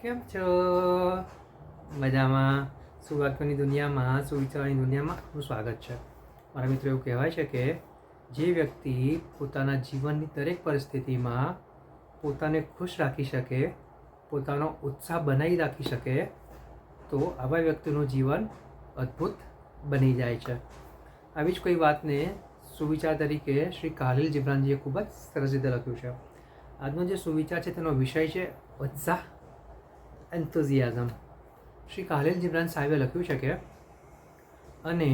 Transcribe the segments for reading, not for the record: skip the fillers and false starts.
કેમ છો? મજામાં? સુવાક્યોની દુનિયામાં, સુવિચારોની દુનિયામાં આપનું સ્વાગત છે. મારા મિત્રો, એવું કહેવાય છે કે જે વ્યક્તિ પોતાના જીવનની દરેક પરિસ્થિતિમાં પોતાને ખુશ રાખી શકે, પોતાનો ઉત્સાહ બનાવી રાખી શકે, તો આવા વ્યક્તિનું જીવન અદ્ભુત બની જાય છે. આવી જ કોઈ વાતને સુવિચાર તરીકે શ્રી કાલિલ જીબ્રાનજીએ ખૂબ જ સરસ રીતે લખ્યું છે. આજનો જે સુવિચાર છે તેનો વિષય છે ઉત્સાહ, એન્થુઝિયાઝમ. શ્રી કાલિલ જીબ્રાન સાહેબે લખ્યું છે કે અને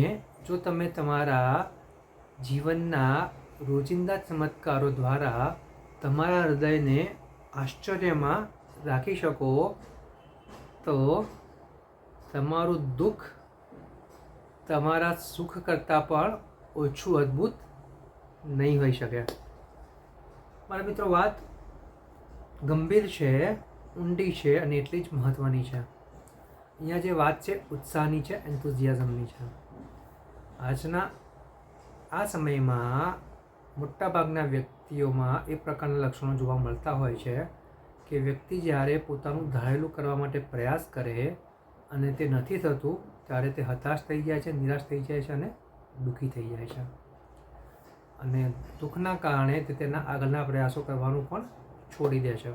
જો તમે તમારા જીવનના રોજિંદા ચમત્કારો દ્વારા તમારા હૃદયને આશ્ચર્યમાં રાખી શકો, તો તમારું દુઃખ તમારા સુખ કરતાં પણ ઓછું અદ્ભુત નહીં હોઈ શકે. મારા મિત્રો, વાત ગંભીર છે, ઊંડી છે અને એટલી જ મહત્ત્વની છે. અહીંયા જે વાત છે ઉત્સાહની છે, એન્થુઝિયાઝમની છે. આજના આ સમયમાં મોટાભાગના વ્યક્તિઓમાં એ પ્રકારના લક્ષણો જોવા મળતા હોય છે કે વ્યક્તિ જ્યારે પોતાનું ધારેલું કરવા માટે પ્રયાસ કરે અને તે નથી થતું, ત્યારે તે હતાશ થઈ જાય છે, નિરાશ થઈ જાય છે અને દુઃખી થઈ જાય છે. અને દુઃખના કારણે તે તેના આગળના પ્રયાસો કરવાનું પણ છોડી દે છે.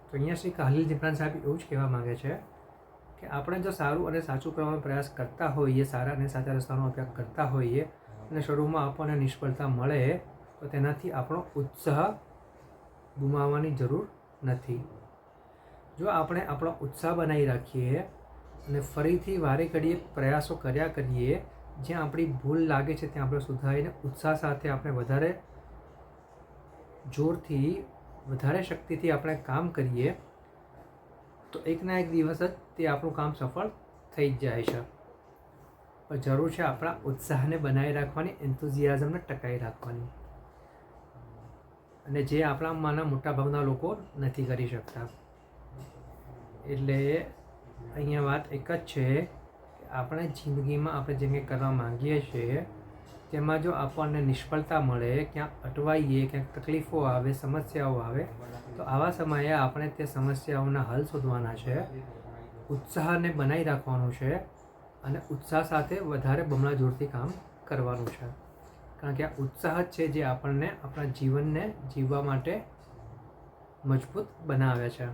તો અહીંયા શ્રી કાલિલ જીબ્રાન સાહેબ એવું જ કહેવા માગે છે કે આપણે જો સારું અને સાચું કરવાનો પ્રયાસ કરતા હોઈએ, સારા અને સાચા રસ્તાનો ઉપયોગ કરતા હોઈએ અને શરૂમાં આપણને નિષ્ફળતા મળે, તો તેનાથી આપણો ઉત્સાહ ગુમાવવાની જરૂર નથી. જો આપણે આપણો ઉત્સાહ બનાવી રાખીએ અને ફરીથી વારે ઘડીએ પ્રયાસો કર્યા કરીએ, જ્યાં આપણી ભૂલ લાગે છે ત્યાં આપણે સુધારીને ઉત્સાહ સાથે આપણે વધારે જોરથી, વધારે શક્તિથી આપણે કામ કરીએ, તો એકના એક દિવસ જ તે આપણું કામ સફળ થઈ જ જાય છે. પણ જરૂર છે આપણા ઉત્સાહને બનાવી રાખવાની, એન્થુઝિયાઝમને ટકાવી રાખવાની. અને જે આપણામાંના મોટાભાગના લોકો નથી કરી શકતા. એટલે અહીંયા વાત એક જ છે કે આપણે જિંદગીમાં આપણે જે કંઈ કરવા માંગીએ છીએ તેમાં જો આપણને નિષ્ફળતા મળે, ક્યાંક અટવાઈએ, ક્યાંક તકલીફો આવે, સમસ્યાઓ આવે, તો આવા સમયે આપણે તે સમસ્યાઓના હલ શોધવાના છે, ઉત્સાહને બનાવી રાખવાનું છે અને ઉત્સાહ સાથે વધારે બમણા જોરથી કામ કરવાનું છે. કારણ કે આ ઉત્સાહ જ છે જે આપણને આપણા જીવનને જીવવા માટે મજબૂત બનાવે છે.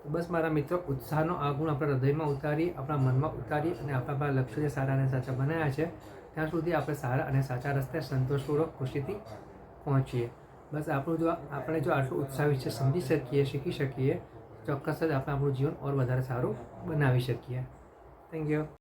તો બસ મારા મિત્રો, ઉત્સાહનો આ ગુણ આપણા હૃદયમાં ઉતારી, આપણા મનમાં ઉતારી અને આપણા લક્ષ્ય જે સારા અને સાચા બનાવ્યા છે ત્યાં સુધી આપણે સારા અને સાચા રસ્તે સંતોષપૂર્વક ખુશીથી પહોંચીએ. બસ આપણે જો આટલું ઉત્સાહ વિશે સમજી શકીએ, શીખી શકીએ, ચોક્કસ જ આપણે આપણું જીવન ઓર વધારે સારું બનાવી શકીએ. Thank you.